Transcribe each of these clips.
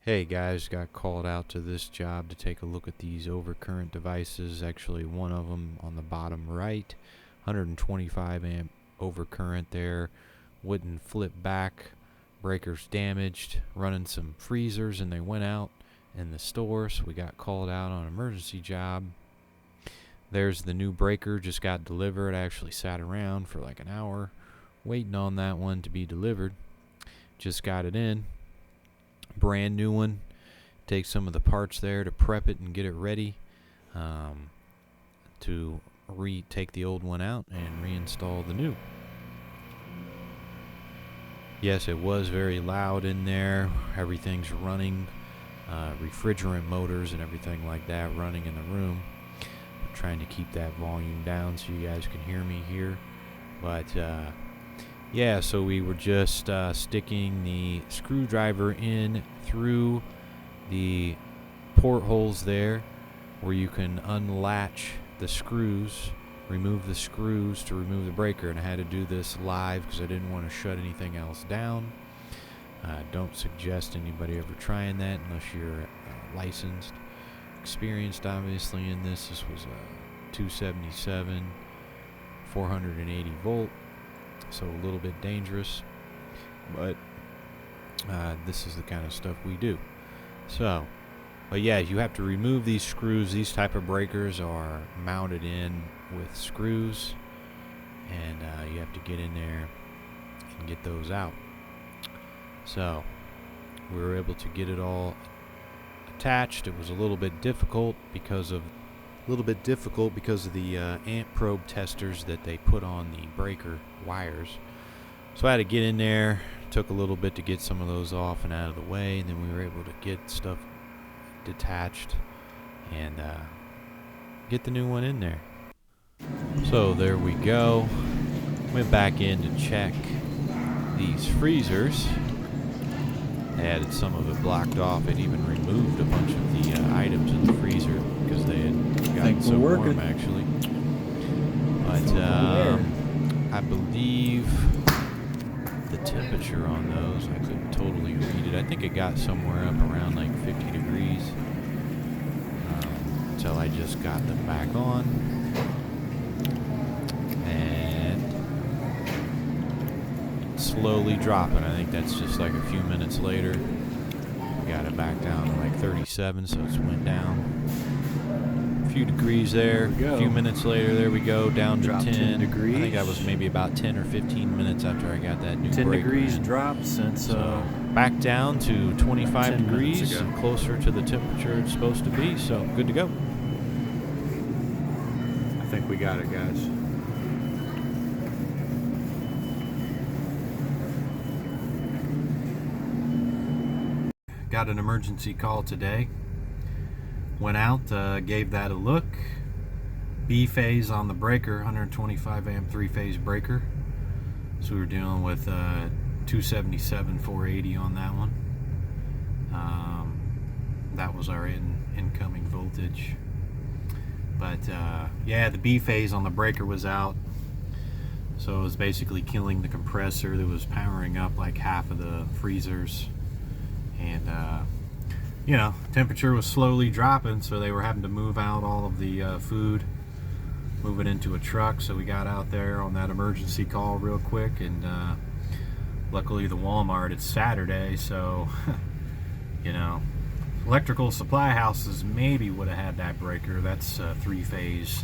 Hey guys, got called out to this job to take a look at these overcurrent devices. Actually, one of them on the bottom right, 125 amp overcurrent there, wouldn't flip back, breakers damaged, running some freezers, and they went out in the store, so we got called out on an emergency job. There's the new breaker, just got delivered. I actually sat around for like an hour waiting on that one to be delivered. Just got it in. Brand new one. Take some of the parts there to prep it and get it ready to take the old one out and reinstall the new. Yes, it was very loud in there. Everything's running, refrigerant motors and everything like that running in the room. I'm trying to keep that volume down so you guys can hear me here. But yeah, so we were just sticking the screwdriver in through the portholes there where you can unlatch the screws, remove the screws to remove the breaker, and I had to do this live because I didn't want to shut anything else down. Don't suggest anybody ever trying that unless you're licensed, experienced obviously in this. This was a 277, 480 volt. So a little bit dangerous, but this is the kind of stuff we do. So, but yeah, you have to remove these screws. These type of breakers are mounted in with screws, and you have to get in there and get those out. So we were able to get it all attached. It was a little bit difficult because of the amp probe testers that they put on the breaker wires. So I had to get in there. Took a little bit to get some of those off and out of the way, and then we were able to get stuff detached and get the new one in there. So there we go. Went back in to check these freezers. They had some of it blocked off. It even removed a bunch of the items in the freezer because they had gotten so warm actually. But I believe the temperature on those, I couldn't totally read it. I think it got somewhere up around like 50 degrees until I just got them back on. And slowly dropping. I think that's just like a few minutes later. We got it back down to like 37, so it's went down a few degrees there. A few minutes later, there we go, down to 10 degrees. I think that was maybe about 10 or 15 minutes after I got that new 10 breaker degrees in. drop since So back down to 25 degrees and closer to the temperature it's supposed to be, so good to go. I think we got it, guys. Got an emergency call today. Went out, gave that a look. B phase on the breaker, 125 amp 3-phase breaker. So we were dealing with 277 480 on that one. That was our incoming voltage. But yeah, the B phase on the breaker was out. So it was basically killing the compressor that was powering up like half of the freezers. And you know, temperature was slowly dropping, so they were having to move out all of the food, move it into a truck. So we got out there on that emergency call real quick, and luckily the Walmart, it's Saturday, so you know, electrical supply houses maybe would have had that breaker. That's a 3-phase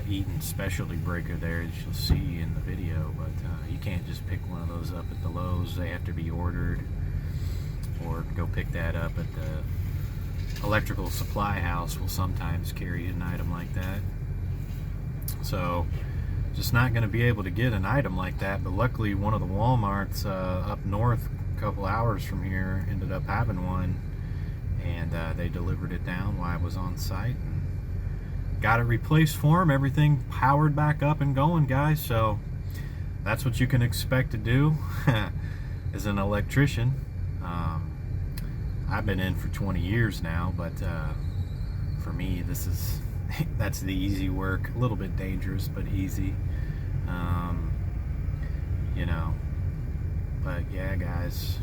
Eaton specialty breaker there, as you'll see in the video, but you can't just pick one of those up at the Lowe's. They have to be ordered, or go pick that up at the electrical supply house. Will sometimes carry an item like that. So just not going to be able to get an item like that, but luckily one of the Walmarts up north a couple hours from here ended up having one, and they delivered it down while I was on site and got it replaced for them. Everything powered back up and going, guys. So that's what you can expect to do as an electrician. I've been in for 20 years now, but for me, that's the easy work. A little bit dangerous, but easy. You know, but yeah, guys,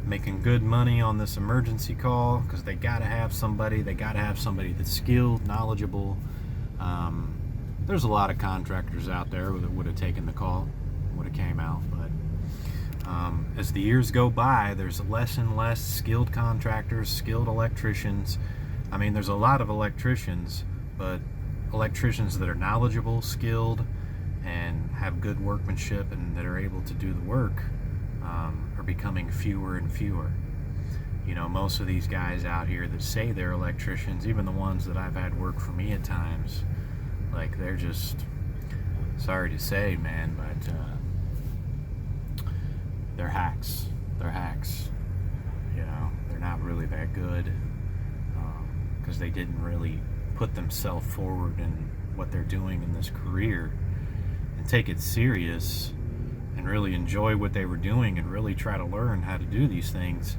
making good money on this emergency call because they got to have somebody. They got to have somebody that's skilled, knowledgeable. There's a lot of contractors out there that would have taken the call, would have came out, but as the years go by, there's less and less skilled contractors, skilled electricians. I mean, there's a lot of electricians, but electricians that are knowledgeable, skilled, and have good workmanship and that are able to do the work are becoming fewer and fewer. You know, most of these guys out here that say they're electricians, even the ones that I've had work for me at times, like, they're just, sorry to say, man, but they're hacks. They're hacks. You know, they're not really that good because they didn't really put themselves forward in what they're doing in this career and take it serious and really enjoy what they were doing and really try to learn how to do these things.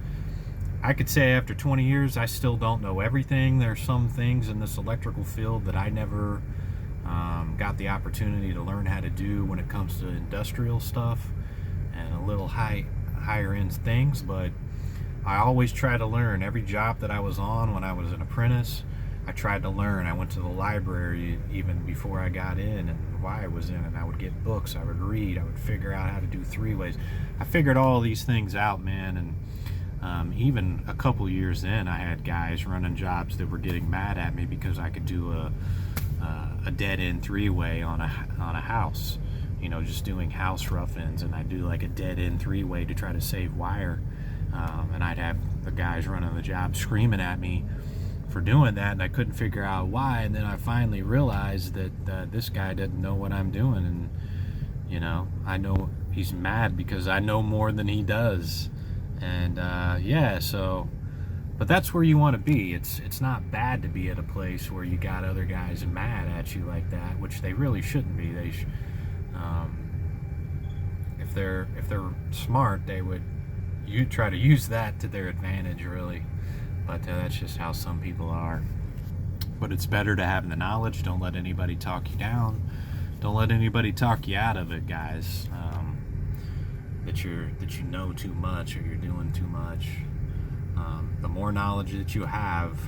I could say after 20 years, I still don't know everything. There's some things in this electrical field that I never got the opportunity to learn how to do when it comes to industrial stuff and a little higher end things, but I always try to learn. Every job that I was on when I was an apprentice, I tried to learn. I went to the library even before I got in and why I was in, and I would get books, I would read, I would figure out how to do three-ways. I figured all these things out, man, and even a couple years in, I had guys running jobs that were getting mad at me because I could do a dead-end three-way on a house. You know, just doing house rough-ends, and I'd do like a dead-end three-way to try to save wire, and I'd have the guys running the job screaming at me for doing that, and I couldn't figure out why. And then I finally realized that this guy didn't know what I'm doing, and you know, I know he's mad because I know more than he does. And yeah, so, but that's where you want to be. It's not bad to be at a place where you got other guys mad at you like that, which they really shouldn't be. They if they're smart, they would try to use that to their advantage, really. But that's just how some people are. But it's better to have the knowledge. Don't let anybody talk you down. Don't let anybody talk you out of it, guys. That you know too much or you're doing too much. The more knowledge that you have,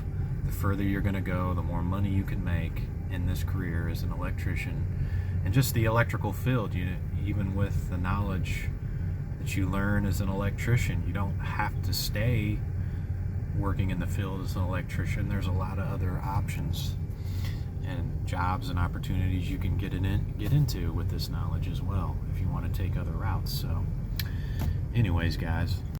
the further you're going to go, the more money you can make in this career as an electrician. And just the electrical field, even with the knowledge that you learn as an electrician, you don't have to stay working in the field as an electrician. There's a lot of other options and jobs and opportunities you can get into with this knowledge as well if you want to take other routes. So anyways, guys,